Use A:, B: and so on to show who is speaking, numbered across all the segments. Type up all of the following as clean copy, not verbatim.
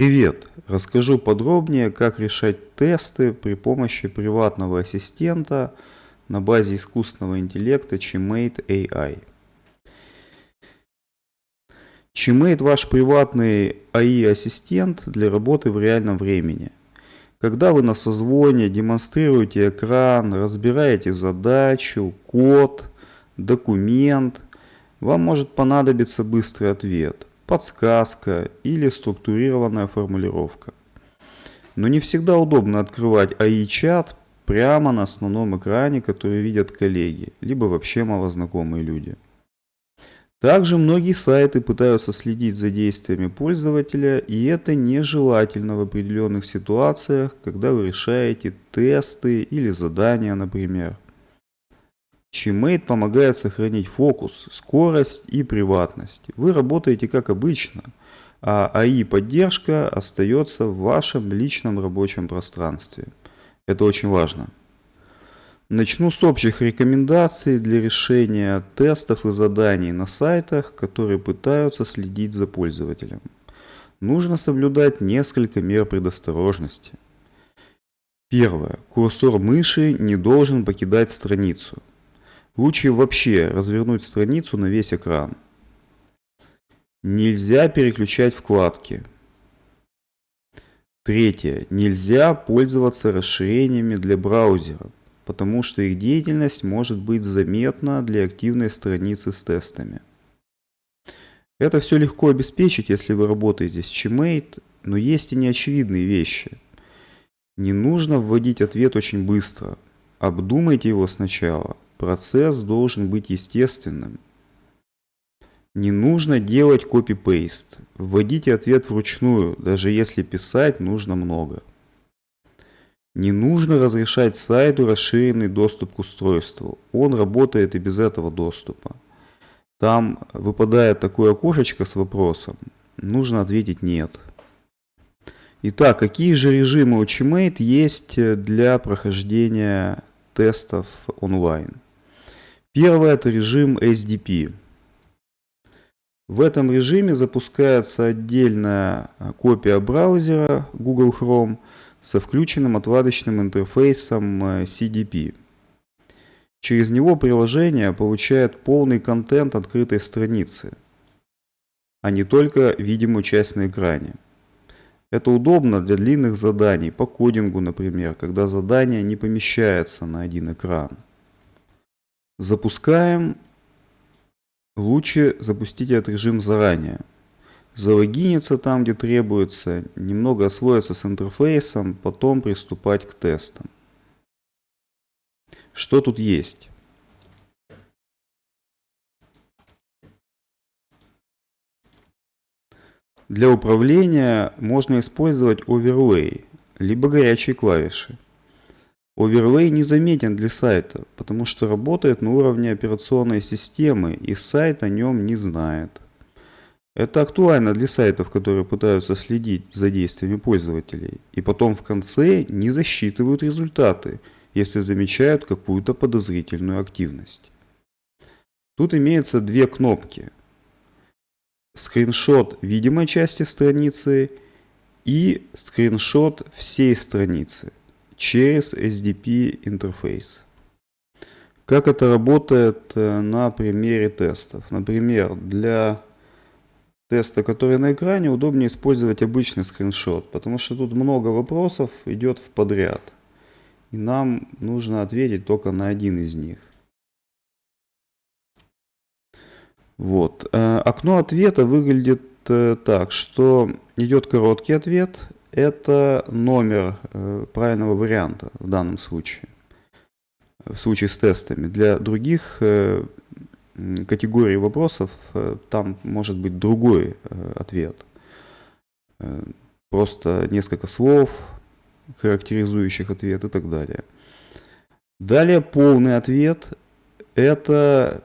A: Привет! Расскажу подробнее, как решать тесты при помощи приватного ассистента на базе искусственного интеллекта Chimate AI. Chimate – ваш приватный AI-ассистент для работы в реальном времени. Когда вы на созвоне демонстрируете экран, разбираете задачу, код, документ, вам может понадобиться быстрый ответ, подсказка или структурированная формулировка. Но не всегда удобно открывать AI-чат прямо на основном экране, который видят коллеги, либо вообще малознакомые люди. Также многие сайты пытаются следить за действиями пользователя, и это нежелательно в определенных ситуациях, когда вы решаете тесты или задания, например. Chimate помогает сохранить фокус, скорость и приватность. Вы работаете как обычно, а AI-поддержка остается в вашем личном рабочем пространстве. Это очень важно. Начну с общих рекомендаций для решения тестов и заданий на сайтах, которые пытаются следить за пользователем. Нужно соблюдать несколько мер предосторожности. Первое. Курсор мыши не должен покидать страницу. Лучше вообще развернуть страницу на весь экран. Нельзя переключать вкладки. Третье. Нельзя пользоваться расширениями для браузера, потому что их деятельность может быть заметна для активной страницы с тестами. Это все легко обеспечить, если вы работаете с Chimate, но есть и неочевидные вещи. Не нужно вводить ответ очень быстро. Обдумайте его сначала. Процесс должен быть естественным. Не нужно делать копи-пейст. Вводите ответ вручную, даже если писать нужно много. Не нужно разрешать сайту расширенный доступ к устройству. Он работает и без этого доступа. Там выпадает такое окошечко с вопросом. Нужно ответить «нет». Итак, какие же режимы у Chimate есть для прохождения тестов онлайн? Первый – это режим SDP. В этом режиме запускается отдельная копия браузера Google Chrome со включенным отладочным интерфейсом CDP. Через него приложение получает полный контент открытой страницы, а не только видимую часть на экране. Это удобно для длинных заданий, по кодингу, например, когда задание не помещается на один экран. Запускаем. Лучше запустить этот режим заранее. Залогиниться там, где требуется, немного освоиться с интерфейсом, потом приступать к тестам. Что тут есть? Для управления можно использовать оверлей, либо горячие клавиши. Оверлей незаметен для сайта, потому что работает на уровне операционной системы, и сайт о нем не знает. Это актуально для сайтов, которые пытаются следить за действиями пользователей, и потом в конце не засчитывают результаты, если замечают какую-то подозрительную активность. Тут имеется две кнопки. Скриншот видимой части страницы и скриншот всей страницы через SDP интерфейс. Как это работает на примере тестов? Например, для теста, который на экране, удобнее использовать обычный скриншот, потому что тут много вопросов идет в подряд. И нам нужно ответить только на один из них. Вот. Окно ответа выглядит так, что идет короткий ответ. Это номер правильного варианта в данном случае. В случае с тестами. Для других категорий вопросов там может быть другой ответ. Просто несколько слов, характеризующих ответ и так далее. Далее полный ответ – это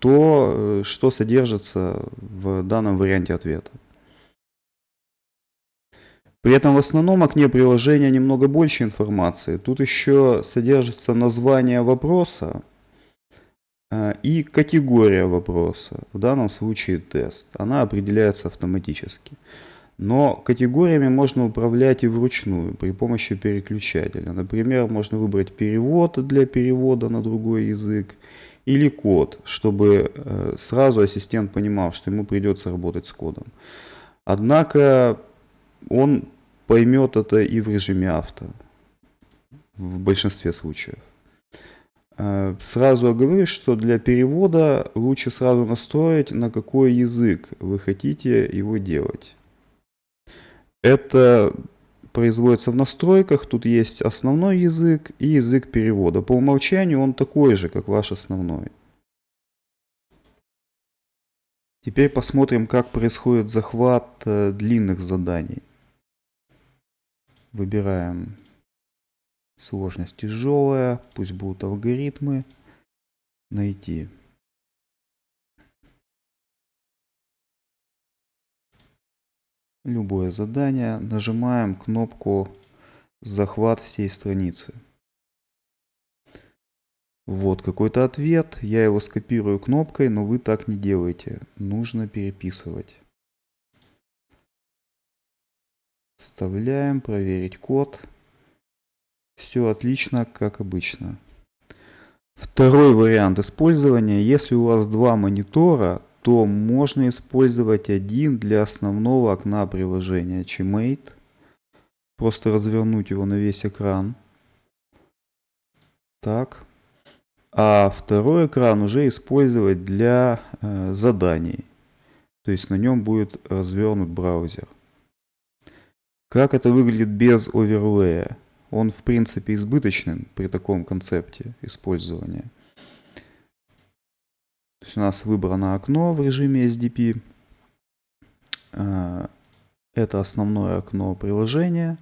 A: то, что содержится в данном варианте ответа. При этом в основном окне приложения немного больше информации. Тут еще содержится название вопроса и категория вопроса, в данном случае тест. Она определяется автоматически. Но категориями можно управлять и вручную при помощи переключателя. Например, можно выбрать перевод для перевода на другой язык или код, чтобы сразу ассистент понимал, что ему придется работать с кодом. Однако он поймет это и в режиме авто, в большинстве случаев. Сразу оговорюсь, что для перевода лучше сразу настроить, на какой язык вы хотите его делать. Это производится в настройках, тут есть основной язык и язык перевода. По умолчанию он такой же, как ваш основной. Теперь посмотрим, как происходит захват длинных заданий. Выбираем сложность тяжелая, пусть будут алгоритмы. Найти. Любое задание. Нажимаем кнопку «Захват всей страницы». Вот какой-то ответ. Я его скопирую кнопкой, но вы так не делаете. Нужно переписывать. Вставляем, проверить код. Все отлично, как обычно. Второй вариант использования. Если у вас два монитора, то можно использовать один для основного окна приложения CheMate. Просто развернуть его на весь экран. Так. А второй экран уже использовать для заданий. То есть на нем будет развернут браузер. Как это выглядит без оверлея? Он в принципе избыточен при таком концепте использования. То есть у нас выбрано окно в режиме SDP. Это основное окно приложения.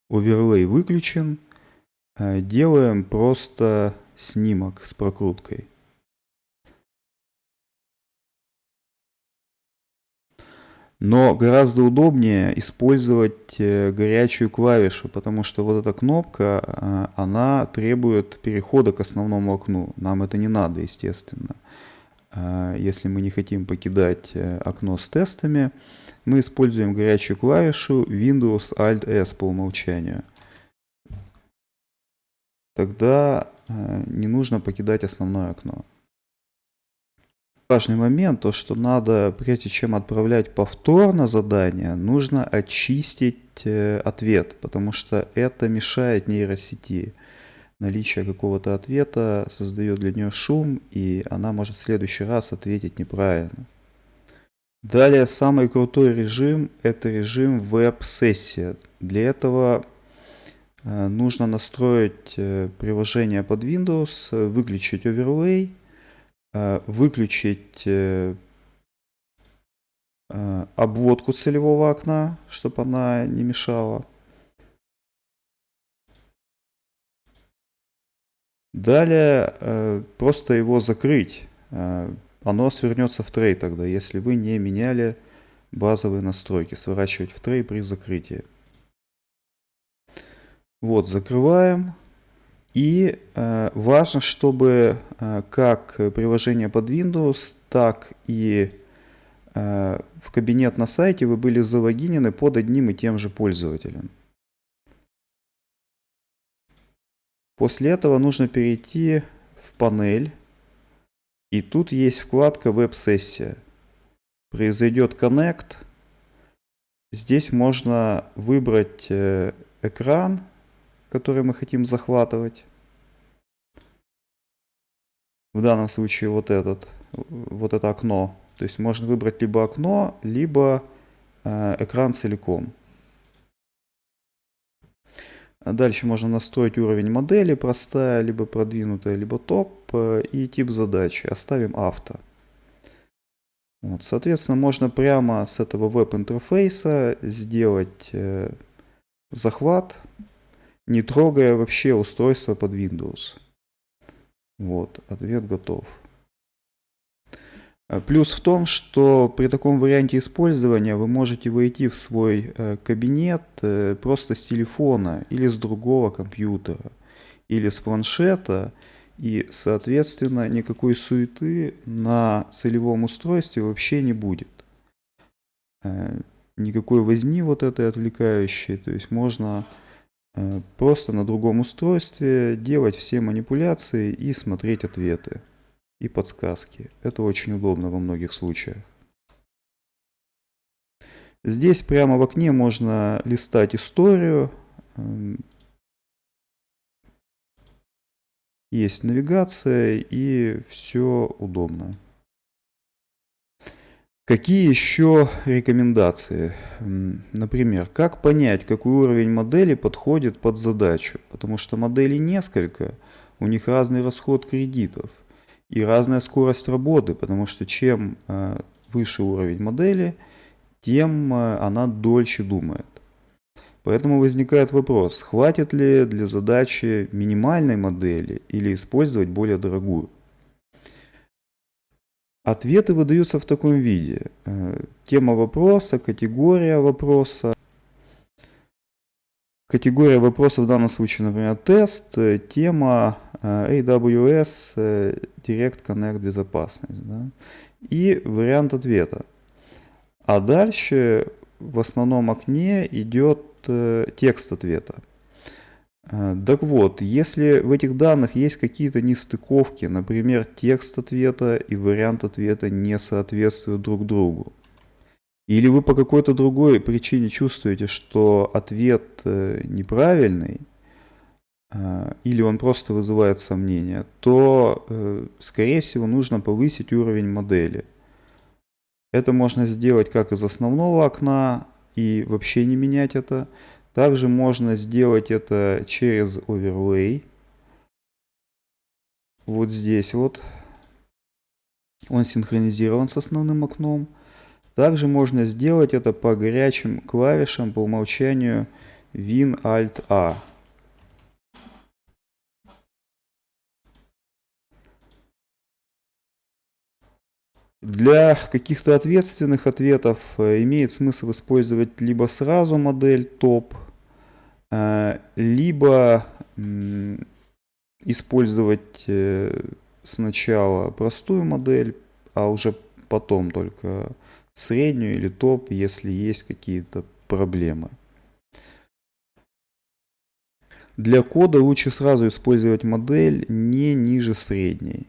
A: Оверлей выключен. Делаем просто снимок с прокруткой. Но гораздо удобнее использовать горячую клавишу, потому что вот эта кнопка, она требует перехода к основному окну. Нам это не надо, естественно. Если мы не хотим покидать окно с тестами, мы используем горячую клавишу Windows Alt-S по умолчанию. Тогда не нужно покидать основное окно. Важный момент, то что надо, прежде чем отправлять повторно задание, нужно очистить ответ, потому что это мешает нейросети. Наличие какого-то ответа создает для нее шум, и она может в следующий раз ответить неправильно. Далее, самый крутой режим – это режим веб-сессия. Для этого нужно настроить приложение под Windows, выключить оверлей, выключить обводку целевого окна, чтобы она не мешала. Далее просто его закрыть. Оно свернется в трей тогда, если вы не меняли базовые настройки. Сворачивать в трей при закрытии. Вот, закрываем. И важно, чтобы как приложение под Windows, так и в кабинет на сайте вы были залогинены под одним и тем же пользователем. После этого нужно перейти в панель. И тут есть вкладка «Веб-сессия». Произойдет Connect. Здесь можно выбрать экран, который мы хотим захватывать. В данном случае вот это окно. То есть можно выбрать либо окно, либо экран целиком. Дальше можно настроить уровень модели, простая, либо продвинутая, либо топ, и тип задачи. Оставим авто. Вот, соответственно, можно прямо с этого веб-интерфейса сделать захват, не трогая вообще устройство под Windows. Вот, ответ готов. Плюс в том, что при таком варианте использования вы можете войти в свой кабинет просто с телефона или с другого компьютера, или с планшета, и, соответственно, никакой суеты на целевом устройстве вообще не будет. никакой возни вот этой отвлекающей. То есть можно просто на другом устройстве делать все манипуляции и смотреть ответы и подсказки. Это очень удобно во многих случаях. Здесь прямо в окне можно листать историю. Есть навигация и все удобно. Какие еще рекомендации? Например, как понять, какой уровень модели подходит под задачу? Потому что моделей несколько, у них разный расход кредитов и разная скорость работы, потому что чем выше уровень модели, тем она дольше думает. Поэтому возникает вопрос, хватит ли для задачи минимальной модели или использовать более дорогую? Ответы выдаются в таком виде. Тема вопроса, категория вопроса. Категория вопроса в данном случае, например, тест, тема AWS Direct Connect безопасность. Да? И вариант ответа. А дальше в основном окне идет текст ответа. Так вот, если в этих данных есть какие-то нестыковки, например, текст ответа и вариант ответа не соответствуют друг другу, или вы по какой-то другой причине чувствуете, что ответ неправильный, или он просто вызывает сомнения, то, скорее всего, нужно повысить уровень модели. Это можно сделать как из основного окна и вообще не менять это. Также можно сделать это через оверлей. Вот здесь вот. Он синхронизирован с основным окном. Также можно сделать это по горячим клавишам по умолчанию Win Alt A. Для каких-то ответственных ответов имеет смысл использовать либо сразу модель топ, либо использовать сначала простую модель, а уже потом только среднюю или топ, если есть какие-то проблемы. Для кода лучше сразу использовать модель не ниже средней.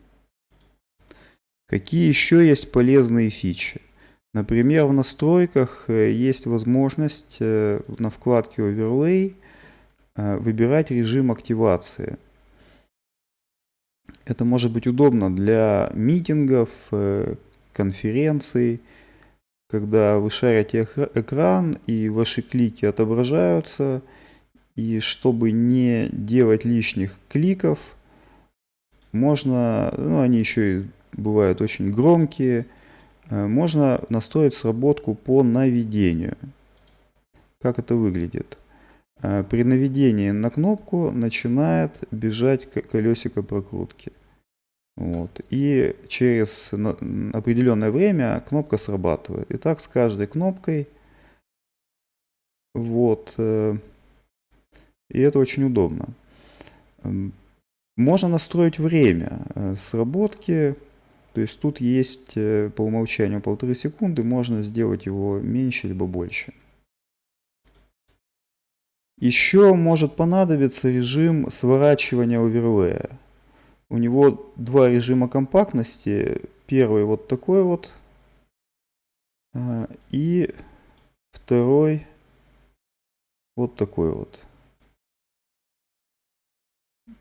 A: Какие еще есть полезные фичи? Например, в настройках есть возможность на вкладке Overlay выбирать режим активации. Это может быть удобно для митингов, конференций, когда вы шарите экран и ваши клики отображаются. И чтобы не делать лишних кликов, можно, они еще и бывают очень громкие, можно настроить сработку по наведению. Как это выглядит? При наведении на кнопку начинает бежать колесико прокрутки. Вот. И через определенное время кнопка срабатывает. И так с каждой кнопкой. Вот. И это очень удобно. Можно настроить время сработки. То есть тут есть по умолчанию 1,5 секунды. Можно сделать его меньше либо больше. Еще может понадобиться режим сворачивания оверлея. У него два режима компактности. Первый вот такой вот. И второй вот такой вот.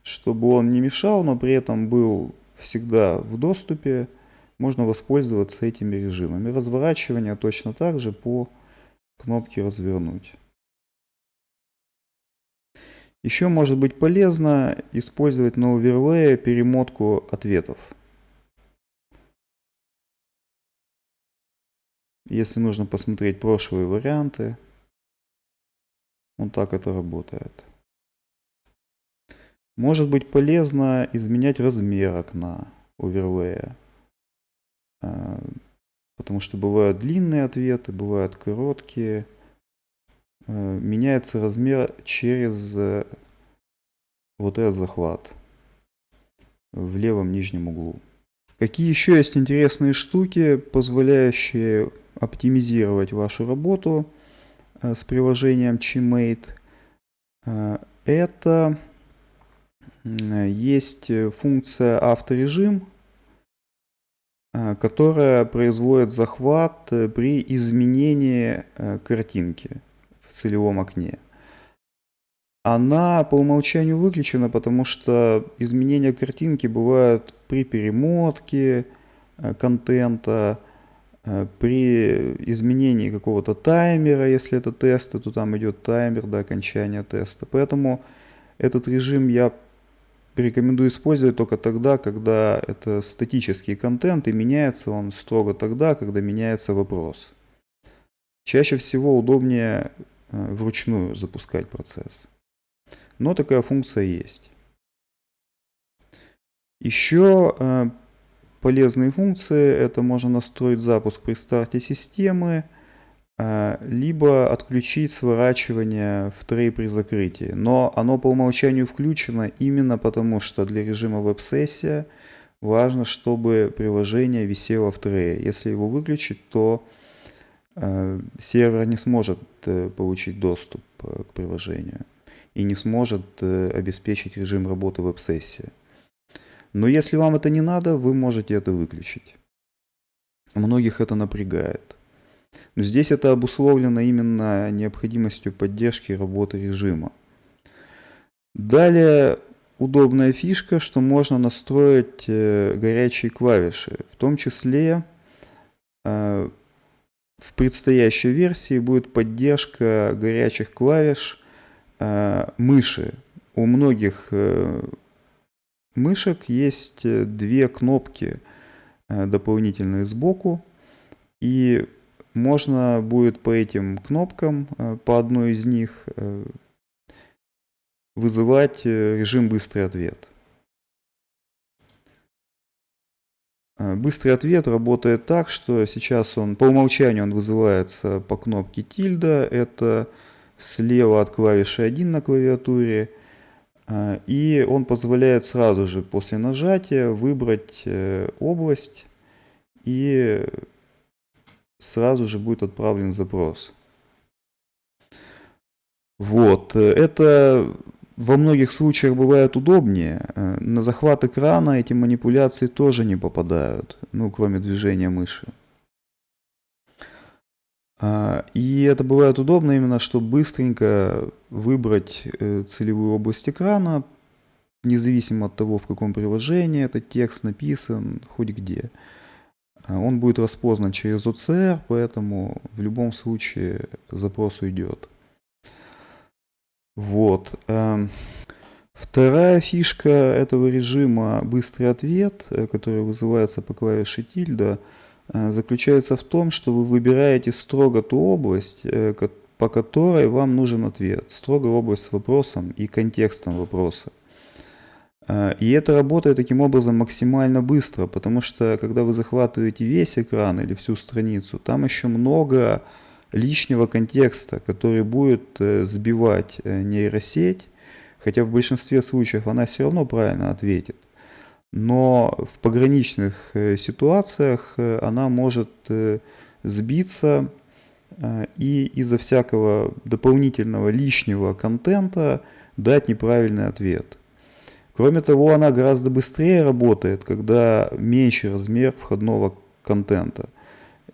A: Чтобы он не мешал, но при этом был всегда в доступе, можно воспользоваться этими режимами. Разворачивание точно так же по кнопке «Развернуть». Еще может быть полезно использовать на оверлее перемотку ответов. Если нужно посмотреть прошлые варианты, вот так это работает. Может быть полезно изменять размер окна оверлея. Потому что бывают длинные ответы, бывают короткие. Меняется размер через вот этот захват в левом нижнем углу. Какие еще есть интересные штуки, позволяющие оптимизировать вашу работу? с приложением ChiMate, это есть функция авторежим, которая производит захват при изменении картинки в целевом окне. Она по умолчанию выключена, потому что изменения картинки бывают при перемотке контента, при изменении какого-то таймера, если это тесты, то там идет таймер до окончания теста. Поэтому этот режим я рекомендую использовать только тогда, когда это статический контент, и меняется он строго тогда, когда меняется вопрос. Чаще всего удобнее вручную запускать процесс. Но такая функция есть. Еще полезные функции — это можно настроить запуск при старте системы, либо отключить сворачивание в трей при закрытии. Но оно по умолчанию включено именно потому, что для режима веб-сессия важно, чтобы приложение висело в трее. Если его выключить, то сервер не сможет получить доступ к приложению и не сможет обеспечить режим работы веб-сессии. Но если вам это не надо, вы можете это выключить. Многих это напрягает. Но здесь это обусловлено именно необходимостью поддержки работы режима. Далее удобная фишка, что можно настроить горячие клавиши. В том числе в предстоящей версии будет поддержка горячих клавиш мыши. У многих мышек есть две кнопки дополнительные сбоку, и можно будет по этим кнопкам, по одной из них, вызывать режим «Быстрый ответ». Быстрый ответ работает так, что сейчас он по умолчанию он вызывается по кнопке тильда, это слева от клавиши 1 на клавиатуре, и он позволяет сразу же после нажатия выбрать область, и сразу же будет отправлен запрос. Вот, это во многих случаях бывает удобнее. На захват экрана эти манипуляции тоже не попадают, ну, кроме движения мыши. И это бывает удобно именно, чтобы быстренько выбрать целевую область экрана, независимо от того, в каком приложении этот текст написан, хоть где. Он будет распознан через OCR, поэтому в любом случае запрос уйдет. Вот. Вторая фишка этого режима «Быстрый ответ», который вызывается по клавише тильда, заключается в том, что вы выбираете строго ту область, по которой вам нужен ответ. Строго область с вопросом и контекстом вопроса. И это работает таким образом максимально быстро, потому что когда вы захватываете весь экран или всю страницу, там еще много лишнего контекста, который будет сбивать нейросеть, хотя в большинстве случаев она все равно правильно ответит. Но в пограничных ситуациях она может сбиться и из-за всякого дополнительного лишнего контента дать неправильный ответ. Кроме того, она гораздо быстрее работает, когда меньше размер входного контента.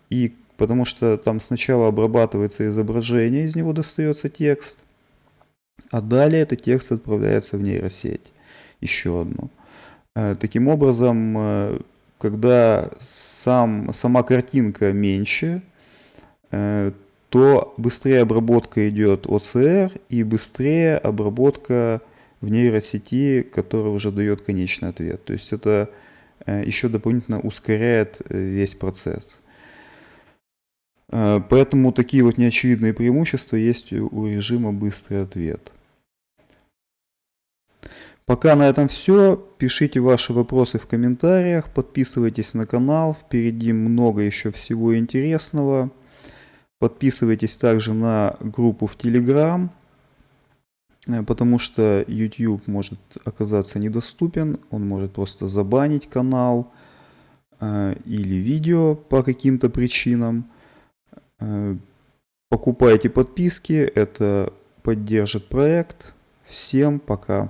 A: И потому что там сначала обрабатывается изображение, из него достается текст, а далее этот текст отправляется в нейросеть. Еще одну. Таким образом, когда сама картинка меньше, то быстрее обработка идет OCR и быстрее обработка в нейросети, которая уже дает конечный ответ. То есть это еще дополнительно ускоряет весь процесс. Поэтому такие вот неочевидные преимущества есть у режима «Быстрый ответ». Пока на этом все. Пишите ваши вопросы в комментариях, подписывайтесь на канал, впереди много еще всего интересного. Подписывайтесь также на группу в Telegram, потому что YouTube может оказаться недоступен, он может просто забанить канал или видео по каким-то причинам. Покупайте подписки, это поддержит проект. Всем пока.